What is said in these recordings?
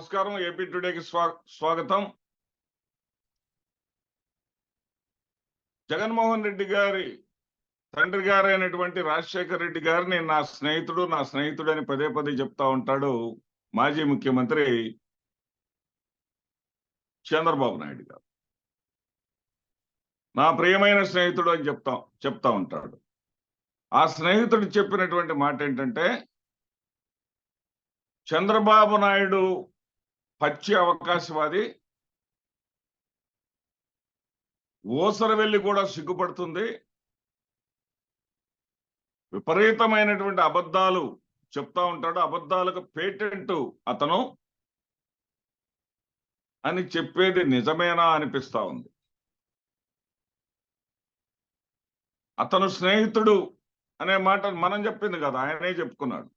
నమస్కారం. ఏపీ టుడేకి స్వాగతం. జగన్మోహన్ రెడ్డి గారి తండ్రి గారైనటువంటి రాజశేఖర్ రెడ్డి గారిని నా స్నేహితుడు అని పదే పదే చెప్తా ఉంటాడు మాజీ ముఖ్యమంత్రి చంద్రబాబు నాయుడు గారు. నా ప్రియమైన స్నేహితుడు అని చెప్తా ఉంటాడు. ఆ స్నేహితుడు చెప్పినటువంటి మాట ఏంటంటే, చంద్రబాబు నాయుడు పచ్చి అవకాశవాది, ఓసరవెల్లి కూడా సిగ్గుపడుతుంది, విపరీతమైనటువంటి అబద్ధాలు చెప్తా ఉంటాడు, అబద్ధాలకు పేటెంట్ అతను అని చెప్పేది నిజమేనా అనిపిస్తా ఉంది. అతను స్నేహితుడు అనే మాట మనం చెప్పింది కదా, ఆయనే చెప్పుకున్నాడు.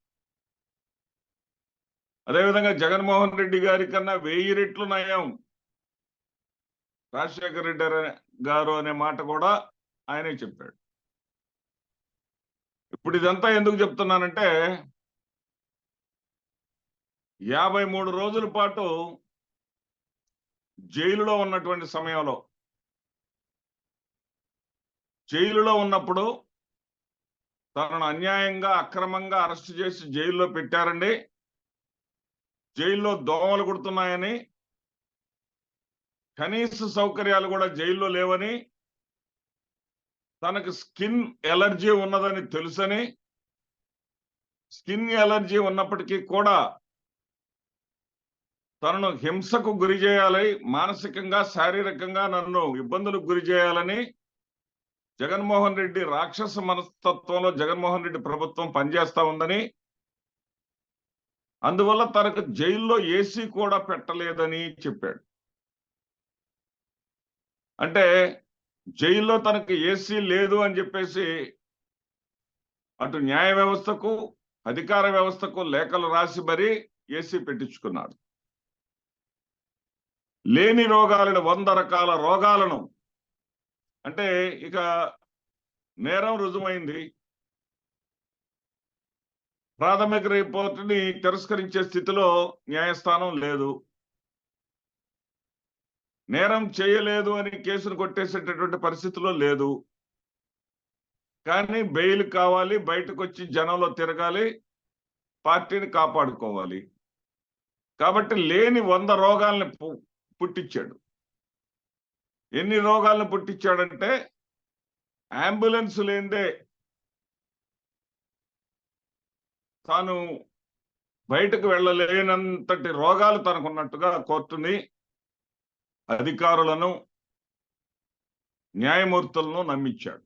అదేవిధంగా జగన్మోహన్ రెడ్డి గారి కన్నా 1000 రెట్లు నయం రాజశేఖర రెడ్డి గారు అనే మాట కూడా ఆయనే చెప్పాడు. ఇప్పుడు ఇదంతా ఎందుకు చెప్తున్నానంటే, 53 రోజుల పాటు జైలులో ఉన్నటువంటి సమయంలో, జైలులో ఉన్నప్పుడు తనను అన్యాయంగా అక్రమంగా అరెస్ట్ చేసి జైల్లో పెట్టారండి. జైల్లో దోమలు కుడుతున్నాయని, కనీస సౌకర్యాలు కూడా జైల్లో లేవని, తనకు స్కిన్ ఎలర్జీ ఉన్నదని తెలుసని, స్కిన్ ఎలర్జీ ఉన్నప్పటికీ కూడా తనను హింసకు గురి చేయాలి, మానసికంగా శారీరకంగా నన్ను ఇబ్బందులకు గురి చేయాలని జగన్మోహన్ రెడ్డి రాక్షస మనస్తత్వంలో జగన్మోహన్ రెడ్డి ప్రభుత్వం పనిచేస్తా ఉందని, అందువల్ల తనకు జైల్లో ఏసీ కూడా పెట్టలేదని చెప్పాడు. అంటే జైల్లో తనకు ఏసీ లేదు అని చెప్పేసి అటు న్యాయ వ్యవస్థకు అధికార వ్యవస్థకు లేఖలు రాసి మరీ ఏసీ పెట్టించుకున్నాడు. లేని రోగాలను 100 రకాల రోగాలను, అంటే ఇక నేరం రుజుమైంది, ప్రాథమిక రిపోర్టుని తిరస్కరించే స్థితిలో న్యాయస్థానం లేదు, నేరం చేయలేదు అని కేసును కొట్టేసేటటువంటి పరిస్థితిలో లేదు, కానీ బెయిల్ కావాలి, బయటకు వచ్చి జనంలో తిరగాలి, పార్టీని కాపాడుకోవాలి. కాబట్టి లేని 100 రోగాల్ని పుట్టించాడు. ఎన్ని రోగాలను పుట్టించాడంటే, అంబులెన్స్ లేనిదే తాను బయటకు వెళ్ళలేనంతటి రోగాలు తనకున్నట్టుగా కోర్టుని, అధికారులను, న్యాయమూర్తులను నమ్మించాడు.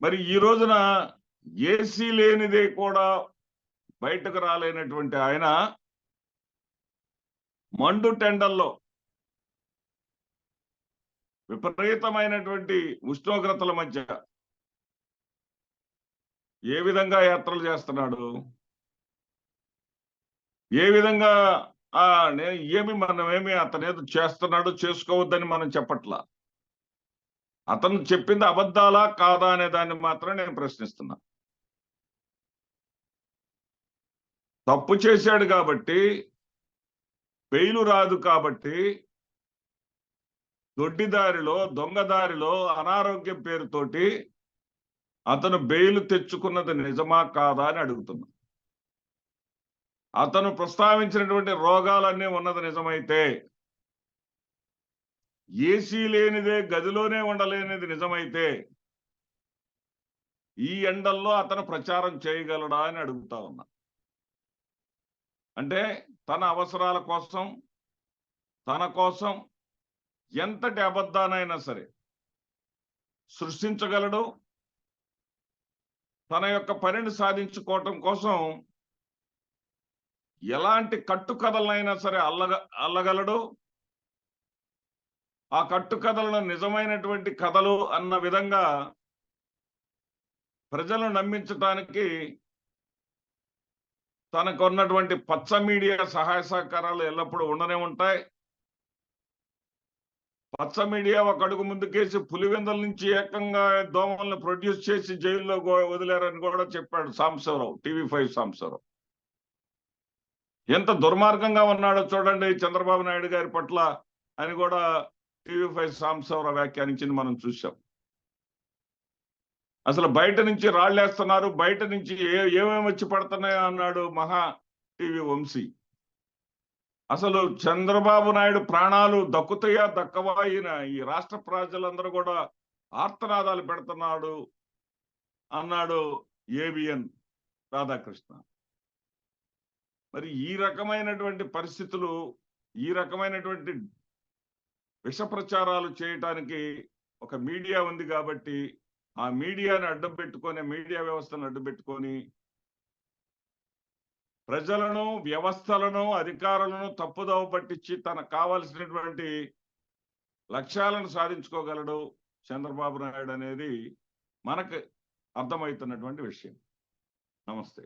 మరి ఈ రోజున ఏసీ లేనిదే కూడా బయటకు రాలేనటువంటి ఆయన మండు టెండల్లో విపరీతమైనటువంటి ఉష్ణోగ్రతల మధ్య ఏ విధంగా యాత్రలు చేస్తున్నాడు, ఏ విధంగా మనమేమి అతనేదో చేస్తున్నాడు, చేసుకోవద్దని మనం చెప్పట్లా. అతను చెప్పింది అబద్ధాలా కాదా అనే దాన్ని మాత్రం నేను ప్రశ్నిస్తున్నా. తప్పు చేశాడు కాబట్టి, బెయిలు రాదు కాబట్టి, దొడ్డిదారిలో దొంగదారిలో అనారోగ్యం పేరుతోటి అతను బెయిల్ తెచ్చుకున్నది నిజమా కాదా అని అడుగుతున్నా. అతను ప్రస్తావించినటువంటి రోగాలన్నీ ఉన్నది నిజమైతే, ఏసీ లేనిదే గదిలోనే ఉండలేనిది నిజమైతే, ఈ ఎండల్లో అతను ప్రచారం చేయగలడా అని అడుగుతా ఉన్నా. అంటే తన అవసరాల కోసం, తన కోసం ఎంతటి అబద్ధానైనా సరే సృష్టించగలడు. తన యొక్క పనిని సాధించుకోవటం కోసం ఎలాంటి కట్టుకథలైనా సరే అల్లగలడు. ఆ కట్టుకథలను నిజమైనటువంటి కథలు అన్న విధంగా ప్రజలను నమ్మించడానికి తనకున్నటువంటి పచ్చ మీడియా సహాయ సహకారాలు ఎల్లప్పుడూ ఉండనే ఉంటాయి. పచ్చ మీడియా ఒక అడుగు ముందుకేసి పులివెందల నుంచి ఏకంగా దోమలను ప్రొడ్యూస్ చేసి జైల్లో వదిలేరని కూడా చెప్పాడు సాంబశివరావు, TV5 సాంబశివరావు. ఎంత దుర్మార్గంగా ఉన్నాడో చూడండి చంద్రబాబు నాయుడు గారి పట్ల అని కూడా టీవీ5 సాంబశివరావు వ్యాఖ్యానించింది మనం చూసాం. అసలు బయట నుంచి రాళ్ళేస్తున్నారు, బయట నుంచి ఏమేమి వచ్చి పడుతున్నాయో అన్నాడు మహా టీవీ వంశీ. అసలు చంద్రబాబు నాయుడు ప్రాణాలు దక్కుతాయా దక్కవా, ఈ రాష్ట్ర ప్రజలందరూ కూడా ఆర్తనాదాలు పెడుతున్నాడు అన్నాడు ఏబిఎన్ రాధాకృష్ణ. మరి ఈ రకమైనటువంటి పరిస్థితులు, ఈ రకమైనటువంటి విష ప్రచారాలు చేయటానికి ఒక మీడియా ఉంది కాబట్టి ఆ మీడియాని అడ్డం పెట్టుకొని, మీడియా వ్యవస్థను అడ్డం పెట్టుకొని ప్రజలను, వ్యవస్థలను, అధికారులను తప్పుదోవ పట్టించి తనకు కావాల్సినటువంటి లక్ష్యాలను సాధించుకోగలడు చంద్రబాబు నాయుడు అనేది మనకు అర్థమవుతున్నటువంటి విషయం. నమస్తే.